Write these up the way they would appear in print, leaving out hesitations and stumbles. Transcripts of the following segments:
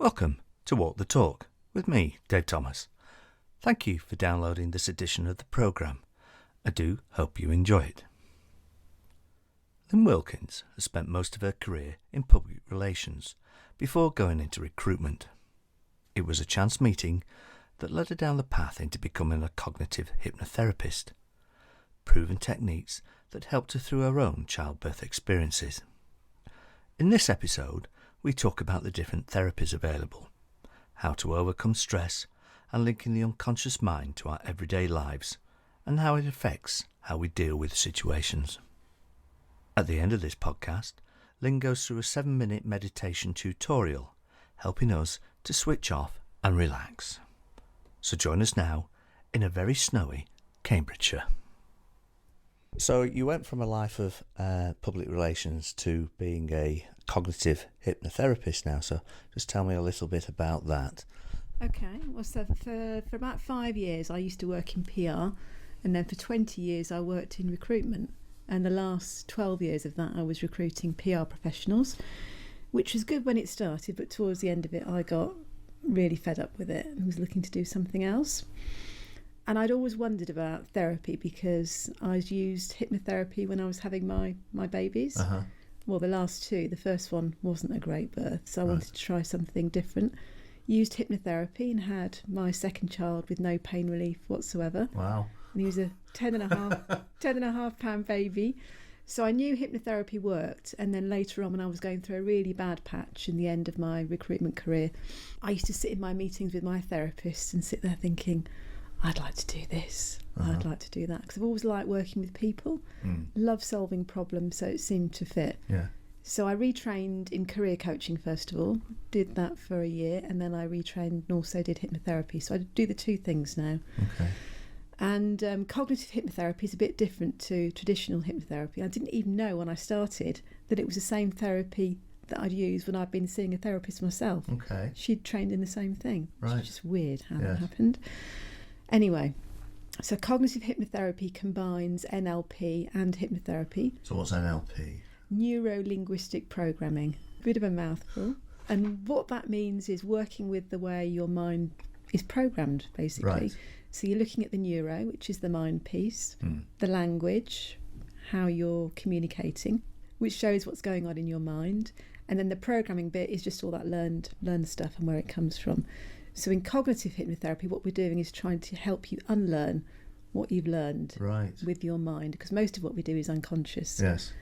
Welcome to Walk the Talk with me, Dave Thomas. Thank you for downloading this edition of the programme. I do hope you enjoy it. Lynne Wilkins has spent most of her career in public relations before going into recruitment. It was a chance meeting that led her down the path into becoming a cognitive hypnotherapist, proven techniques that helped her through her own childbirth experiences. In this episode, we talk about the different therapies available, how to overcome stress and linking the unconscious mind to our everyday lives, and how it affects how we deal with situations. At the end of this podcast, Lynne goes through a 7-minute meditation tutorial, helping us to switch off and relax. So join us now in a very snowy Cambridgeshire. So you went from a life of public relations to being a cognitive hypnotherapist now, so just tell me a little bit about that. Okay, well, so for about 5 years I used to work in PR, and then for 20 years I worked in recruitment, and the last 12 years of that I was recruiting PR professionals, which was good when it started, but towards the end of it I got really fed up with it and was looking to do something else. And I'd always wondered about therapy because I'd used hypnotherapy when I was having my babies. Well, the last two, the first one wasn't a great birth, so I wanted to try something different. Used hypnotherapy and had my second child with no pain relief whatsoever. Wow. And he was a 10 and a half pound baby. So I knew hypnotherapy worked, and then later on when I was going through a really bad patch in the end of my recruitment career, I used to sit in my meetings with my therapist and sit there thinking, I'd like to do this, I'd like to do that, because I've always liked working with people, love solving problems, so it seemed to fit. Yeah. So I retrained in career coaching first of all, did that for a year, and then I retrained and also did hypnotherapy. So I do the two things now. Okay. And cognitive hypnotherapy is a bit different to traditional hypnotherapy. I didn't even know when I started that it was the same therapy that I'd used when I'd been seeing a therapist myself. Okay. She'd trained in the same thing. Right. It's just weird how that happened. Anyway, so cognitive hypnotherapy combines NLP and hypnotherapy. So what's NLP? Neuro-linguistic programming. Bit of a mouthful. And what that means is working with the way your mind is programmed, basically. Right. So you're looking at the neuro, which is the mind piece, the language, how you're communicating, which shows what's going on in your mind. And then the programming bit is just all that learned stuff and where it comes from. So in cognitive hypnotherapy, what we're doing is trying to help you unlearn what you've learned with your mind, because most of what we do is unconscious. Yes.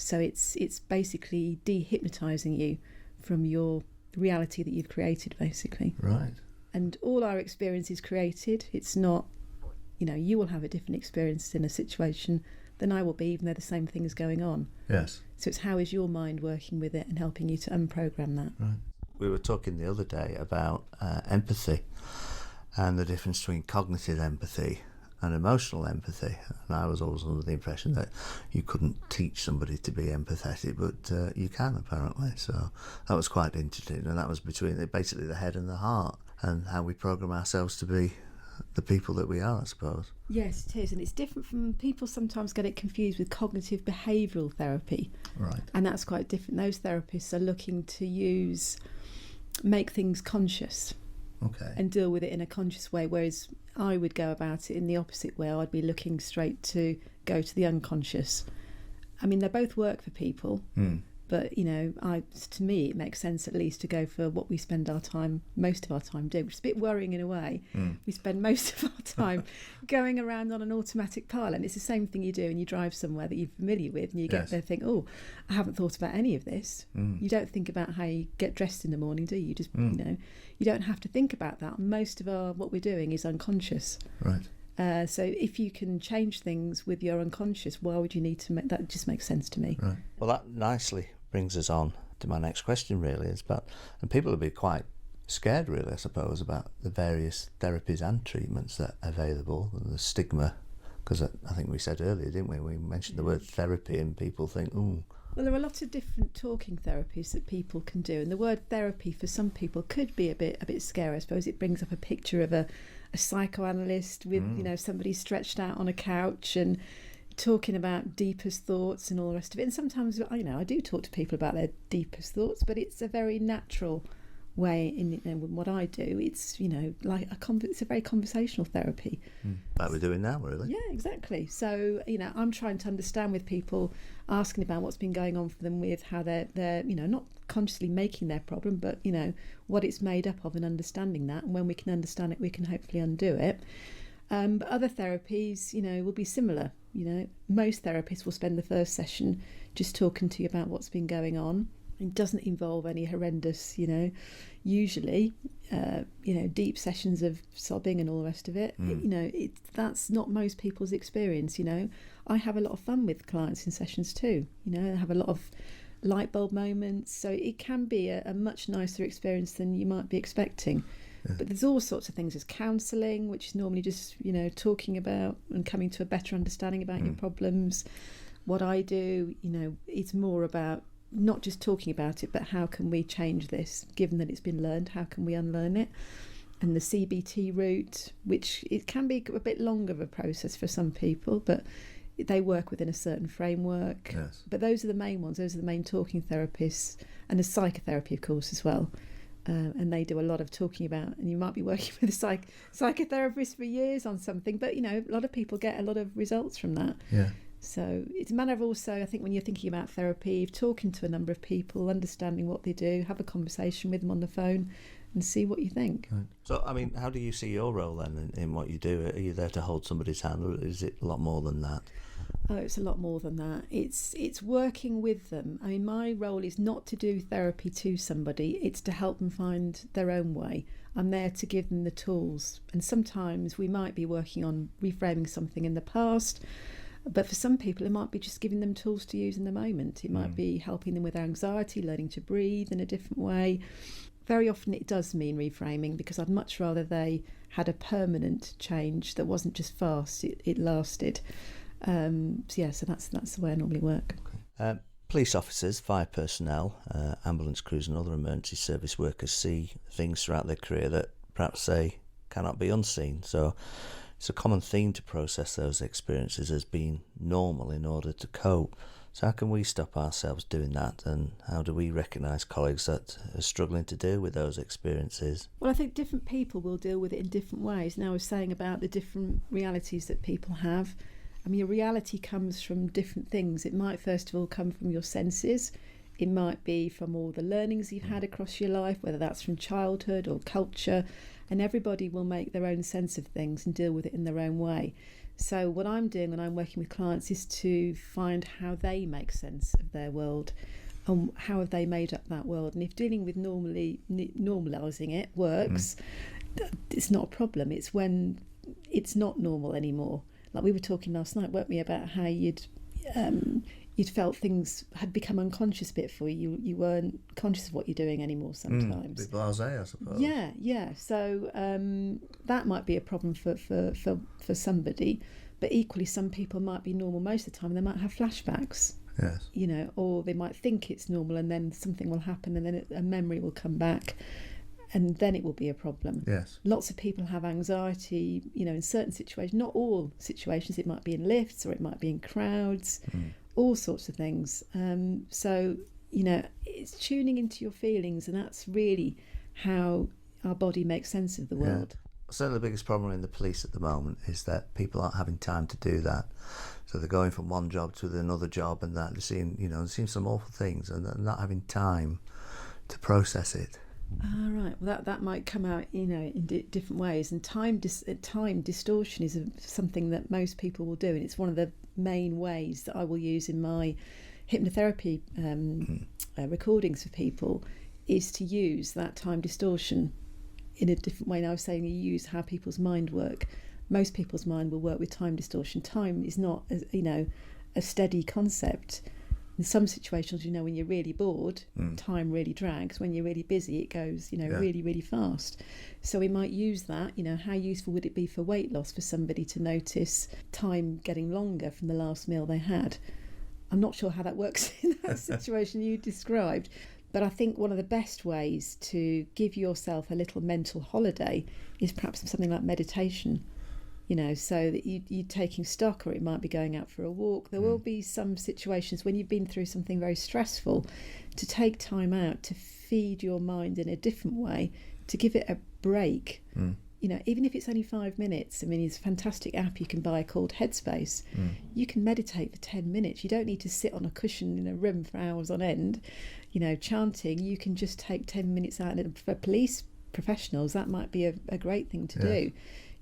So it's basically dehypnotising you from your reality that you've created, basically. Right. And all our experience is created. It's not, you will have a different experience in a situation than I will be, even though the same thing is going on. Yes. So it's how is your mind working with it and helping you to unprogram that. Right. We were talking the other day about empathy and the difference between cognitive empathy and emotional empathy. And I was always under the impression that you couldn't teach somebody to be empathetic, but you can apparently. So that was quite interesting. And that was between basically the head and the heart and how we program ourselves to be the people that we are, I suppose. Yes, it is. And it's different from, people sometimes get it confused with cognitive behavioural therapy. Right. And that's quite different. Those therapists are looking to make things conscious. Okay. And deal with it in a conscious way, whereas I would go about it in the opposite way. I'd be looking straight to go to the unconscious. I mean, they both work for people, but to me it makes sense at least to go for what we spend most of our time doing, which is a bit worrying in a way. We spend most of our time going around on an automatic pilot, and it's the same thing you do when you drive somewhere that you're familiar with, and you get there and think, oh, I haven't thought about any of this. You don't think about how you get dressed in the morning, do you? Just you don't have to think about that. Most of what we're doing is unconscious. Right. So if you can change things with your unconscious, why would you need to make that? It just makes sense to me. Right. Well, that nicely brings us on to my next question, really. It's about, and people will be quite scared, really, I suppose, about the various therapies and treatments that are available, and the stigma, because I think we said earlier, didn't we? We mentioned the word therapy, and people think, ooh. Well, there are lots of different talking therapies that people can do, and the word therapy for some people could be a bit scary. I suppose it brings up a picture of a psychoanalyst with somebody stretched out on a couch and talking about deepest thoughts and all the rest of it. And sometimes I do talk to people about their deepest thoughts, but it's a very natural way in what I do. It's like it's a very conversational therapy, like we're doing now, really. Yeah, exactly. So I'm trying to understand with people, asking about what's been going on for them, with how they're not consciously making their problem, but what it's made up of, and understanding that. And when we can understand it, we can hopefully undo it. But other therapies will be similar. Most therapists will spend the first session just talking to you about what's been going on. It doesn't involve any horrendous, usually, deep sessions of sobbing and all the rest of it. That's not most people's experience. I have a lot of fun with clients in sessions too. I have a lot of light bulb moments. So it can be a much nicer experience than you might be expecting. Yeah. But there's all sorts of things. There's counselling, which is normally just, talking about and coming to a better understanding about your problems. What I do, it's more about not just talking about it, but how can we change this, given that it's been learned, how can we unlearn it? And the CBT route, which it can be a bit longer of a process for some people, but they work within a certain framework. Yes. But those are the main ones. Those are the main talking therapists, and the psychotherapy, of course, as well. And they do a lot of talking about, and you might be working with a psychotherapist for years on something, but a lot of people get a lot of results from that. Yeah. So it's a matter of also, I think, when you're thinking about therapy, talking to a number of people, understanding what they do, have a conversation with them on the phone and see what you think. Right. So, how do you see your role then in what you do? Are you there to hold somebody's hand, or is it a lot more than that? Oh, it's a lot more than that. It's working with them. My role is not to do therapy to somebody, it's to help them find their own way. I'm there to give them the tools. And sometimes we might be working on reframing something in the past, but for some people it might be just giving them tools to use in the moment. It might be helping them with anxiety, learning to breathe in a different way. Very often it does mean reframing, because I'd much rather they had a permanent change that wasn't just fast, it lasted. So that's the way I normally work. Okay. Police officers, fire personnel, ambulance crews and other emergency service workers see things throughout their career that perhaps they cannot be unseen. So it's a common theme to process those experiences as being normal in order to cope. So how can we stop ourselves doing that, and how do we recognise colleagues that are struggling to deal with those experiences? Well, I think different people will deal with it in different ways. Now, I was saying about the different realities that people have. Your reality comes from different things. It might first of all come from your senses. It might be from all the learnings you've had across your life, whether that's from childhood or culture, and everybody will make their own sense of things and deal with it in their own way. So what I'm doing when I'm working with clients is to find how they make sense of their world, and how have they made up that world. And if dealing with normalising it works, it's not a problem. It's when it's not normal anymore. Like we were talking last night, weren't we, about how you'd felt things had become unconscious a bit for you. You weren't conscious of what you're doing anymore sometimes. Bit blasé, I suppose. Yeah. So that might be a problem for somebody, but equally some people might be normal most of the time and they might have flashbacks. Yes. Or they might think it's normal and then something will happen and then a memory will come back. And then it will be a problem. Yes. Lots of people have anxiety, in certain situations. Not all situations. It might be in lifts or it might be in crowds, all sorts of things. So, it's tuning into your feelings, and that's really how our body makes sense of the world. Yeah. Certainly the biggest problem in the police at the moment is that people aren't having time to do that. So they're going from one job to another job, and that they're seeing some awful things and they're not having time to process it. Right. Well, that might come out, in different ways. And time distortion is something that most people will do, and it's one of the main ways that I will use in my hypnotherapy recordings for people, is to use that time distortion in a different way. Now, I was saying you use how people's mind work. Most people's mind will work with time distortion. Time is not, a steady concept. In some situations, when you're really bored, time really drags. When you're really busy, it goes, really, really fast. So we might use that. How useful would it be for weight loss for somebody to notice time getting longer from the last meal they had? I'm not sure how that works in that situation you described, but I think one of the best ways to give yourself a little mental holiday is perhaps something like meditation. So that you're taking stock, or it might be going out for a walk. There will be some situations when you've been through something very stressful, to take time out to feed your mind in a different way, to give it a break. You know, even if it's only 5 minutes. I mean, it's a fantastic app you can buy called Headspace. You can meditate for 10 minutes. You don't need to sit on a cushion in a room for hours on end, you know, chanting. You can just take 10 minutes out. And for police professionals, that might be a great thing to do.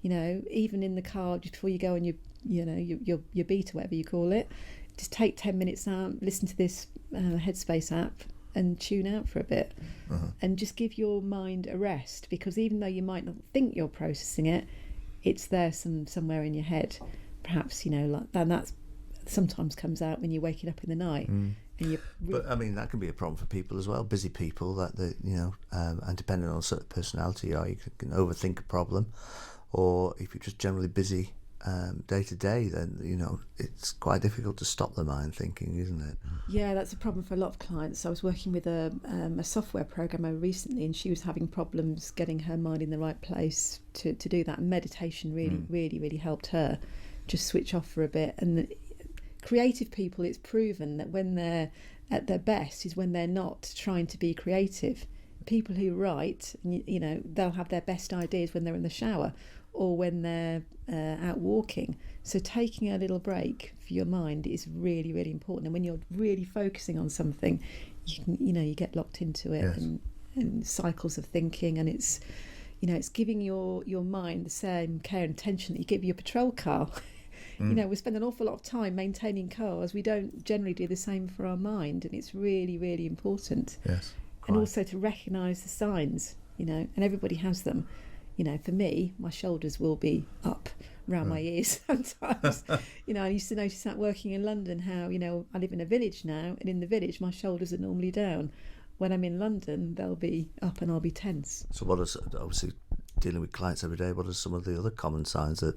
You know, even in the car, just before you go on your beat or whatever you call it, just take 10 minutes out, listen to this Headspace app, and tune out for a bit, and just give your mind a rest, because even though you might not think you're processing it, it's there somewhere in your head. Perhaps, you know, like that sometimes comes out when you're waking up in the night. But I mean, that can be a problem for people as well, busy people, that they, you know, and depending on sort of personality, you can overthink a problem, or if you're just generally busy day to day, then, you know, it's quite difficult to stop the mind thinking, isn't it? Yeah, that's a problem for a lot of clients. I was working with a software programmer recently, and she was having problems getting her mind in the right place to do that. And meditation really helped her just switch off for a bit. And creative people, it's proven that when they're at their best is when they're not trying to be creative. People who write, you know, they'll have their best ideas when they're in the shower or when they're out walking. So taking a little break for your mind is really important. And when you're really focusing on something, you get locked into it. Yes. and cycles of thinking, and it's, you know, it's giving your mind the same care and attention that you give your patrol car. You know, we spend an awful lot of time maintaining cars. We don't generally do the same for our mind, and it's really important. Yes. And also to recognise the signs, you know, and everybody has them. You know, for me, my shoulders will be up around my ears sometimes. You know, I used to notice that working in London, how, you know, I live in a village now, and in the village my shoulders are normally down. When I'm in London, they'll be up and I'll be tense. So what is, obviously dealing with clients every day, what are some of the other common signs that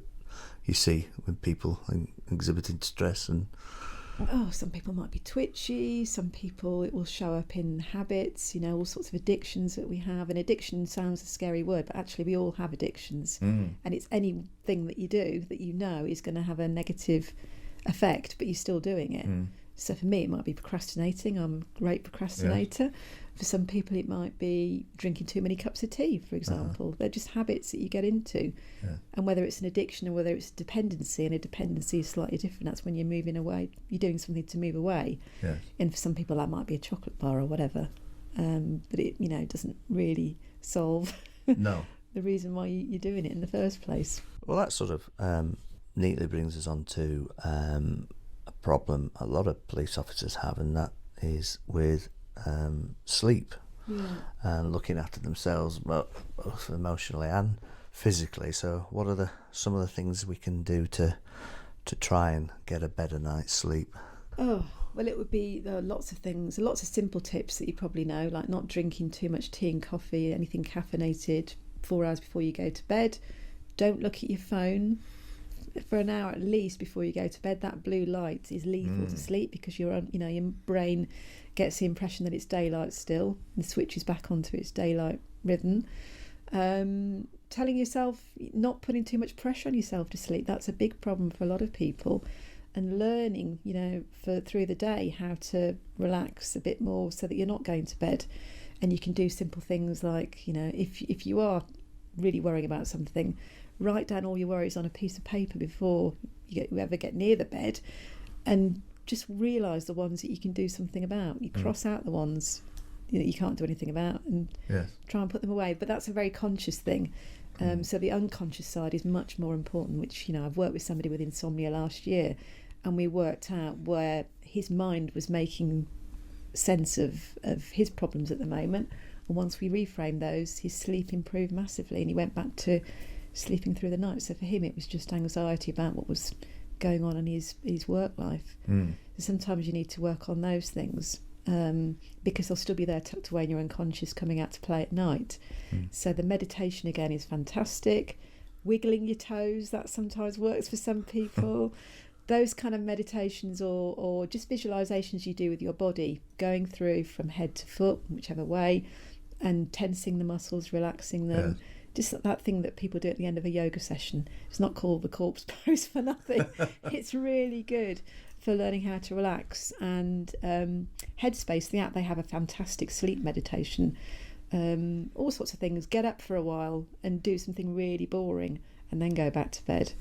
you see when people are exhibiting stress? And some people might be twitchy, some people it will show up in habits, you know, all sorts of addictions that we have. And addiction sounds a scary word, but actually we all have addictions. And it's anything that you do that you know is going to have a negative effect, but you're still doing it. So for me, it might be procrastinating. I'm a great procrastinator. Yeah. For some people, it might be drinking too many cups of tea, for example. They're just habits that you get into. Yeah. And whether it's an addiction or whether it's a dependency, and a dependency is slightly different. That's when you're moving away. You're doing something to move away. Yeah. And for some people, that might be a chocolate bar or whatever. But it, you know, doesn't really solve the reason why you're doing it in the first place. Well, that sort of neatly brings us on to a problem a lot of police officers have, and that is with sleep and looking after themselves both emotionally and physically. So what are some of the things we can do to try and get a better night's sleep? Well, it would be lots of things, lots of simple tips that you probably know, like not drinking too much tea and coffee, anything caffeinated 4 hours before you go to bed. Don't look at your phone for an hour at least before you go to bed. That blue light is lethal to sleep, because your brain gets the impression that it's daylight still and switches back onto its daylight rhythm. Telling yourself, not putting too much pressure on yourself to sleep, that's a big problem for a lot of people. And learning, you know, through the day how to relax a bit more so that you're not going to bed. And you can do simple things like, you know, if you are really worrying about something, write down all your worries on a piece of paper before you ever get near the bed, and just realise the ones that you can do something about. You cross out the ones that you can't do anything about, and try and put them away. But that's a very conscious thing. So the unconscious side is much more important, which, you know, I've worked with somebody with insomnia last year, and we worked out where his mind was making sense of his problems at the moment. And once we reframed those, his sleep improved massively, and he went back to sleeping through the night. So for him, it was just anxiety about what was going on in his work life. So sometimes you need to work on those things, because they'll still be there tucked away in your unconscious, coming out to play at night. So the meditation again is fantastic. Wiggling your toes, that sometimes works for some people. Those kind of meditations, or just visualizations you do with your body, going through from head to foot, whichever way, and tensing the muscles, relaxing them. Just that thing that people do at the end of a yoga session. It's not called the corpse pose for nothing. It's really good. for learning how to relax. And Headspace, the app, they have a fantastic sleep meditation, all sorts of things. Get up for a while and do something really boring and then go back to bed.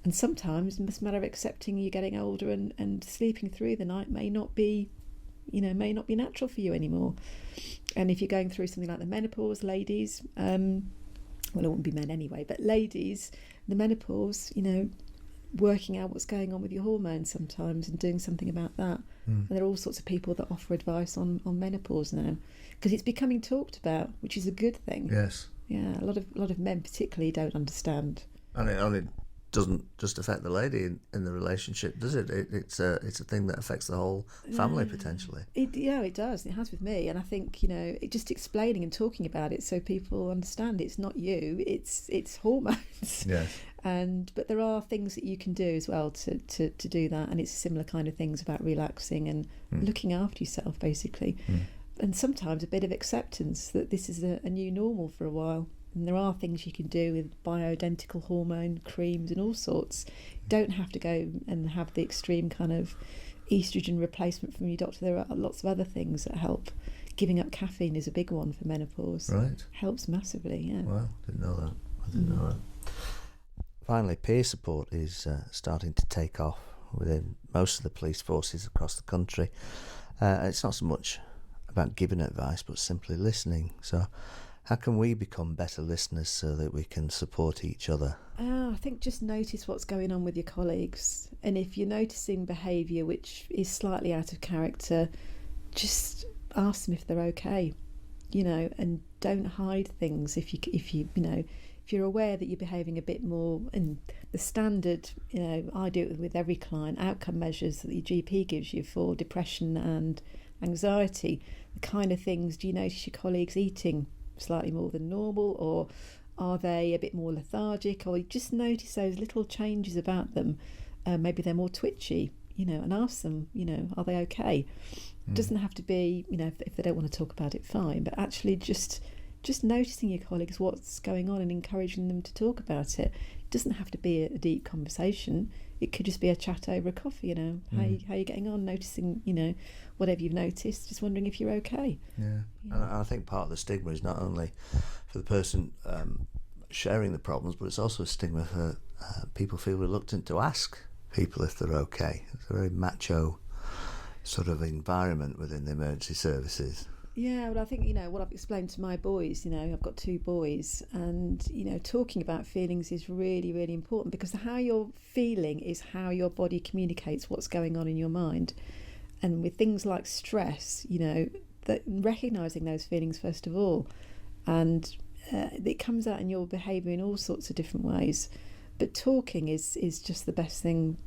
And sometimes it's a matter of accepting you're getting older, and sleeping through the night may not be natural for you anymore. And if you're going through something like the menopause, ladies, well, it wouldn't be men anyway, but ladies, the menopause, working out what's going on with your hormones sometimes and doing something about that. And there are all sorts of people that offer advice on menopause now, because it's becoming talked about, which is a good thing. Yes. Yeah, a lot of men particularly don't understand. And it doesn't just affect the lady in the relationship, does it? It's a thing that affects the whole family potentially. It does. It has with me, and I think it just explaining and talking about it so people understand it's not you, it's hormones. Yes. But there are things that you can do as well to do that, and it's similar kind of things about relaxing and looking after yourself basically, and sometimes a bit of acceptance that this is a new normal for a while. And there are things you can do with bioidentical hormone creams and all sorts. You don't have to go and have the extreme kind of estrogen replacement from your doctor. There are lots of other things that help. Giving up caffeine is a big one for menopause. Right. Helps massively, yeah. Well, didn't know that. I didn't know that. Finally, peer support is starting to take off within most of the police forces across the country. It's not so much about giving advice, but simply listening. So how can we become better listeners so that we can support each other? I think just notice what's going on with your colleagues. And if you're noticing behaviour which is slightly out of character, just ask them if they're okay, and don't hide things. If you're aware that you're behaving a bit more, and the standard, I do it with every client, outcome measures that your GP gives you for depression and anxiety, the kind of things, do you notice your colleagues eating slightly more than normal, or are they a bit more lethargic, or just notice those little changes about them. Maybe they're more twitchy, and ask them, are they okay? It doesn't have to be, if they don't want to talk about it, fine, but actually just noticing your colleagues, what's going on, and encouraging them to talk about it. It doesn't have to be a deep conversation. It could just be a chat over a coffee, how you getting on, noticing, whatever you've noticed, just wondering if you're okay. Yeah. And I think part of the stigma is not only for the person sharing the problems, but it's also a stigma for people feel reluctant to ask people if they're okay. It's a very macho sort of environment within the emergency services. Yeah, well, I think, what I've explained to my boys, I've got 2 boys, and, talking about feelings is really, really important, because how you're feeling is how your body communicates what's going on in your mind. And with things like stress, that recognising those feelings first of all, and it comes out in your behaviour in all sorts of different ways. But talking is just the best thing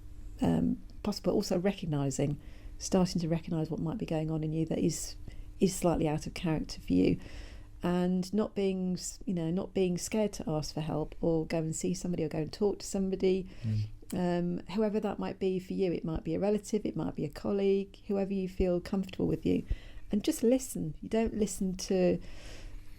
possible. Also starting to recognise what might be going on in you that is slightly out of character for you, and not being scared to ask for help, or go and see somebody, or go and talk to somebody, whoever that might be for you. It might be a relative, it might be a colleague, whoever you feel comfortable with you, and just listen. You don't listen to,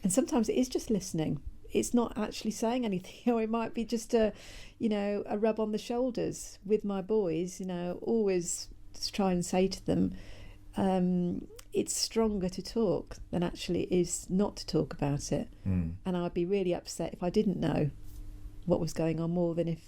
and sometimes it is just listening. It's not actually saying anything, or it might be just a rub on the shoulders. With my boys, always try and say to them, it's stronger to talk than actually it is not to talk about it. And I'd be really upset if I didn't know what was going on, more than if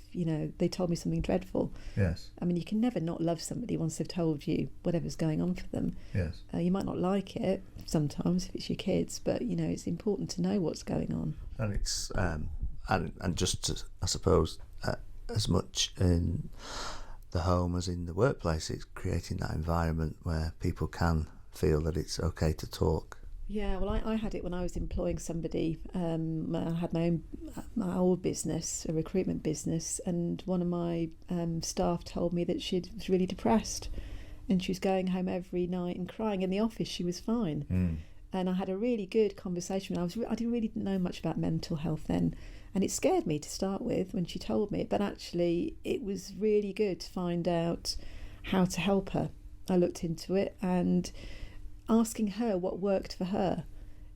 they told me something dreadful. Yes. I mean, you can never not love somebody once they've told you whatever's going on for them. Yes. You might not like it sometimes if it's your kids, but it's important to know what's going on. And it's and just to, I suppose, as much in the home as in the workplace, it's creating that environment where people can feel that it's okay to talk. Yeah, well, I had it when I was employing somebody. I had my old business, a recruitment business, and one of my staff told me that she was really depressed, and she was going home every night and crying. In the office, she was fine. And I had a really good conversation. I didn't really know much about mental health then, and it scared me to start with when she told me. But actually, it was really good to find out how to help her. I looked into it, and asking her what worked for her.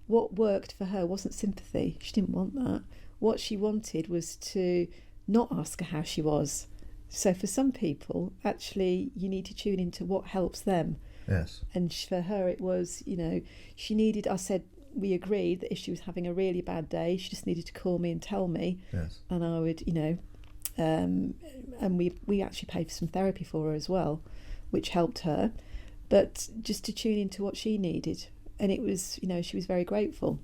What worked for her wasn't sympathy. She didn't want that. What she wanted was to not ask her how she was, So for some people, actually, you need to tune into what helps them. Yes. And for her, it was, she needed, I said, we agreed that if she was having a really bad day, she just needed to call me and tell me. Yes. And I would, and we actually paid for some therapy for her as well, which helped her. But just to tune into what she needed. And it was, she was very grateful.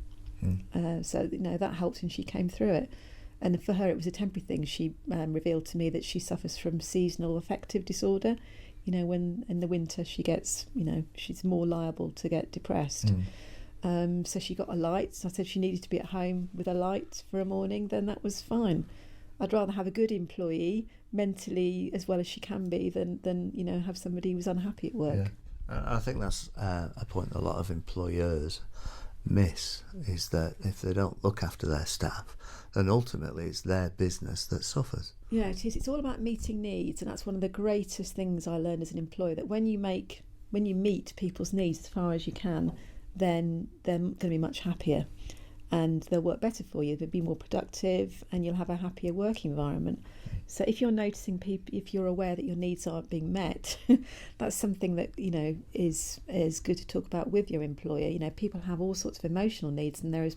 So, that helped and she came through it. And for her, it was a temporary thing. She revealed to me that she suffers from seasonal affective disorder. When in the winter she gets, she's more liable to get depressed. So she got a light. So I said she needed to be at home with a light for a morning, then that was fine. I'd rather have a good employee mentally as well as she can be than have somebody who's unhappy at work. Yeah. I think that's a point that a lot of employers miss, is that if they don't look after their staff, then ultimately it's their business that suffers. Yeah, it is. It's all about meeting needs, and that's one of the greatest things I learned as an employer, that when you meet people's needs as far as you can, then they're going to be much happier and they'll work better for you. They'll be more productive and you'll have a happier work environment. So if you're noticing people, if you're aware that your needs aren't being met, that's something that, is good to talk about with your employer. People have all sorts of emotional needs and they're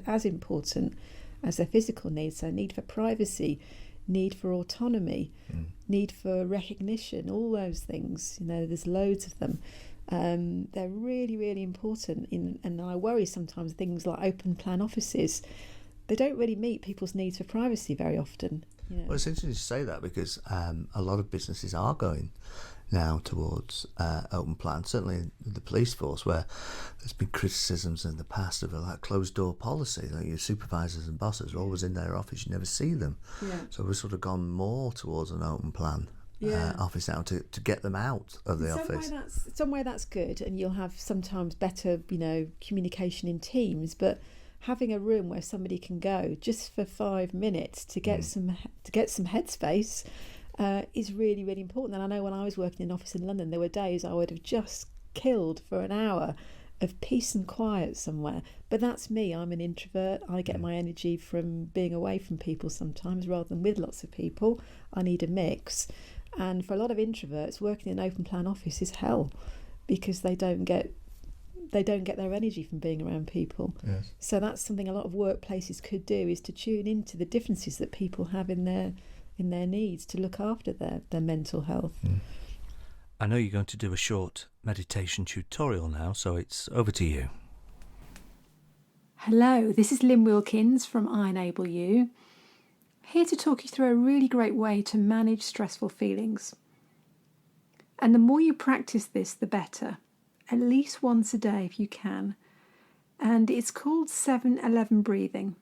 as important as their physical needs. So need for privacy, need for autonomy, need for recognition, all those things, there's loads of them. They're really, really important. And I worry sometimes things like open plan offices, they don't really meet people's needs for privacy very often. Well, it's interesting to say that, because a lot of businesses are going now towards open plan. Certainly the police force, where there's been criticisms in the past of that closed door policy, like your supervisors and bosses are always in their office, you never see them. So we've sort of gone more towards an open plan office now to get them out of the office. Some way that's good, and you'll have sometimes better communication in teams, but having a room where somebody can go just for 5 minutes to get some headspace is really, really important. And I know when I was working in an office in London, there were days I would have just killed for an hour of peace and quiet somewhere. But that's me. I'm an introvert. I get my energy from being away from people sometimes rather than with lots of people. I need a mix. And for a lot of introverts, working in an open plan office is hell, because they don't get their energy from being around people. Yes. So that's something a lot of workplaces could do, is to tune into the differences that people have in their needs to look after their mental health. I know you're going to do a short meditation tutorial now, so it's over to you. Hello, this is Lynne Wilkins from I Enable You, here to talk you through a really great way to manage stressful feelings. And the more you practice this, the better. At least once a day if you can. And it's called 7-11 breathing.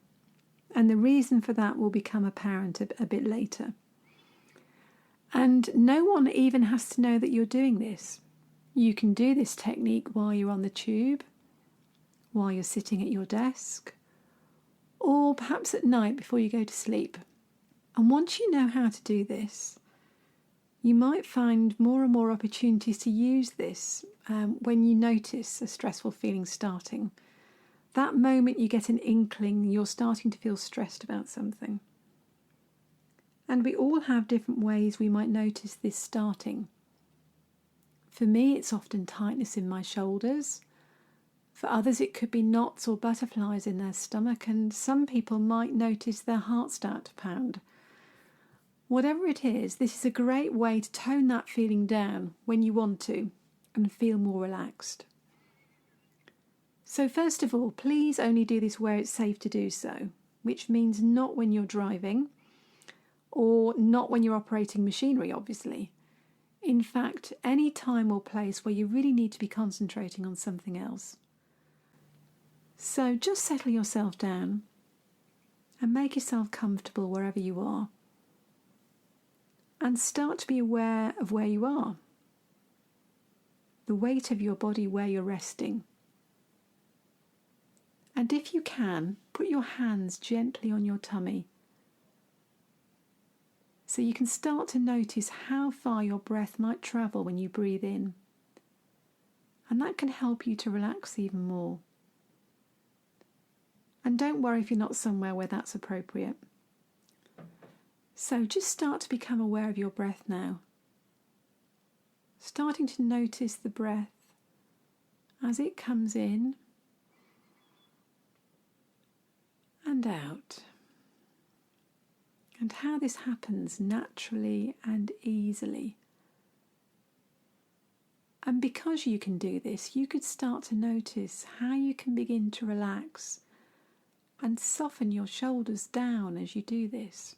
And the reason for that will become apparent a bit later. And no one even has to know that you're doing this. You can do this technique while you're on the tube, while you're sitting at your desk, or perhaps at night before you go to sleep. And once you know how to do this, you might find more and more opportunities to use this when you notice a stressful feeling starting. That moment you get an inkling you're starting to feel stressed about something. And we all have different ways we might notice this starting. For me, it's often tightness in my shoulders. For others, it could be knots or butterflies in their stomach, and some people might notice their heart start to pound. Whatever it is, this is a great way to tone that feeling down when you want to and feel more relaxed. So first of all, please only do this where it's safe to do so, which means not when you're driving or not when you're operating machinery, obviously. In fact, any time or place where you really need to be concentrating on something else. So just settle yourself down and make yourself comfortable wherever you are. And start to be aware of where you are. The weight of your body where you're resting. And if you can, put your hands gently on your tummy. So you can start to notice how far your breath might travel when you breathe in. And that can help you to relax even more. And don't worry if you're not somewhere where that's appropriate. So just start to become aware of your breath now. Starting to notice the breath as it comes in and out, and how this happens naturally and easily. And because you can do this, you could start to notice how you can begin to relax and soften your shoulders down as you do this.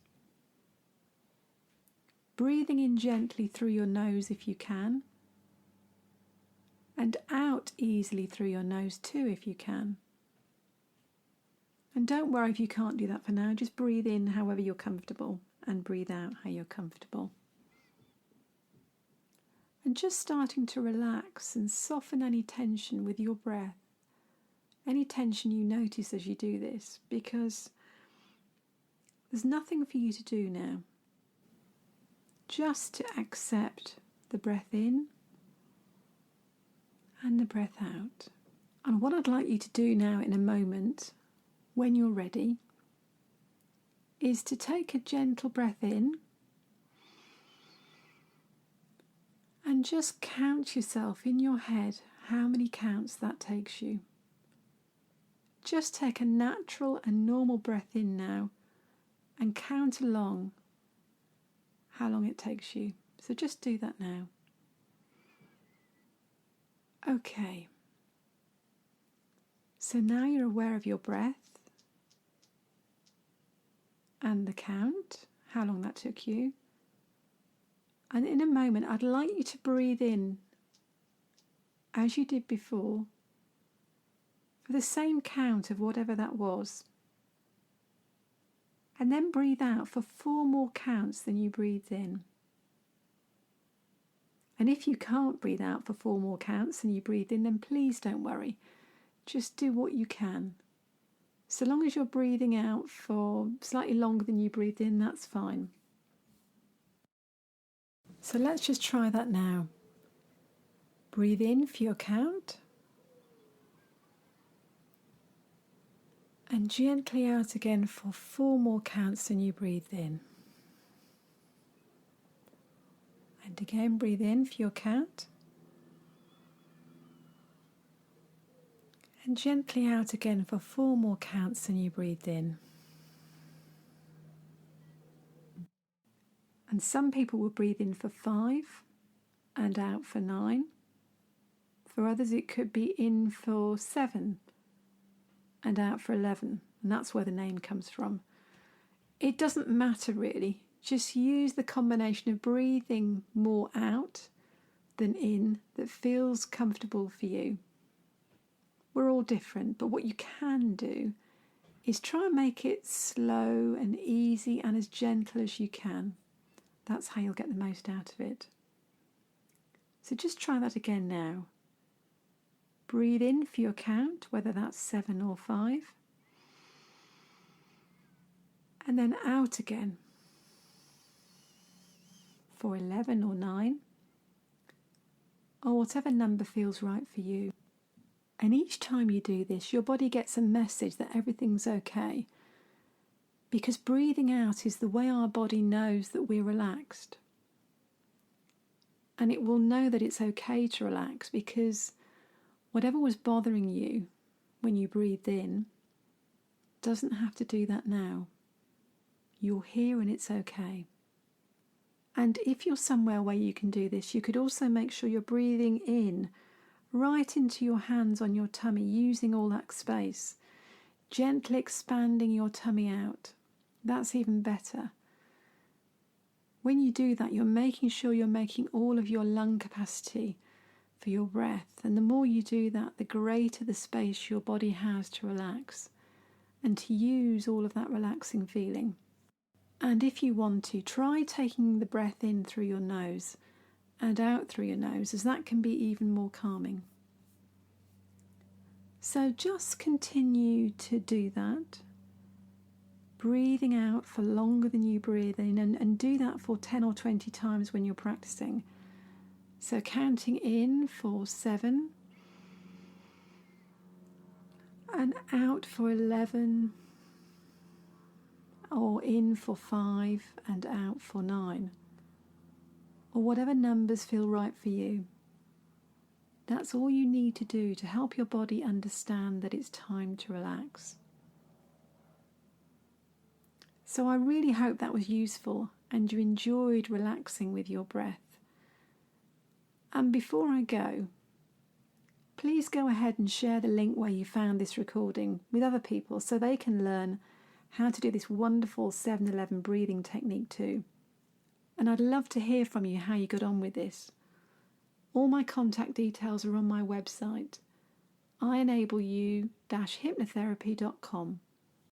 Breathing in gently through your nose if you can, and out easily through your nose too if you can. And don't worry if you can't do that for now, just breathe in however you're comfortable and breathe out how you're comfortable. And just starting to relax and soften any tension with your breath, any tension you notice as you do this, because there's nothing for you to do now. Just to accept the breath in and the breath out. And what I'd like you to do now in a moment, when you're ready, is to take a gentle breath in and just count yourself in your head how many counts that takes you. Just take a natural and normal breath in now and count along how long it takes you. So just do that now. Okay. So now you're aware of your breath and the count, how long that took you. And in a moment, I'd like you to breathe in as you did before for the same count of whatever that was. And then breathe out for 4 more counts than you breathed in. And if you can't breathe out for 4 more counts than you breathed in, then please don't worry. Just do what you can. So long as you're breathing out for slightly longer than you breathed in, that's fine. So let's just try that now. Breathe in for your count. And gently out again for 4 more counts than you breathed in. And again, breathe in for your count. And gently out again for 4 more counts than you breathed in. And some people will breathe in for 5 and out for 9. For others it could be in for 7 and out for 11. And that's where the name comes from. It doesn't matter really. Just use the combination of breathing more out than in that feels comfortable for you. We're all different, but what you can do is try and make it slow and easy and as gentle as you can. That's how you'll get the most out of it. So just try that again now. Breathe in for your count, whether that's 7 or 5. And then out again for 11 or 9, or whatever number feels right for you. And each time you do this, your body gets a message that everything's okay. Because breathing out is the way our body knows that we're relaxed. And it will know that it's okay to relax because whatever was bothering you when you breathed in doesn't have to do that now. You're here and it's okay. And if you're somewhere where you can do this, you could also make sure you're breathing in right into your hands on your tummy, using all that space. Gently expanding your tummy out. That's even better. When you do that, you're making sure you're making all of your lung capacity for your breath. And the more you do that, the greater the space your body has to relax and to use all of that relaxing feeling. And if you want to, try taking the breath in through your nose and out through your nose, as that can be even more calming. So just continue to do that, breathing out for longer than you breathe in, and do that for 10 or 20 times when you're practicing. So counting in for 7 and out for 11 or in for 5 and out for 9, or whatever numbers feel right for you. That's all you need to do to help your body understand that it's time to relax. So I really hope that was useful and you enjoyed relaxing with your breath. And before I go, please go ahead and share the link where you found this recording with other people so they can learn how to do this wonderful 7-11 breathing technique too. And I'd love to hear from you how you got on with this. All my contact details are on my website, ienableU-hypnotherapy.com.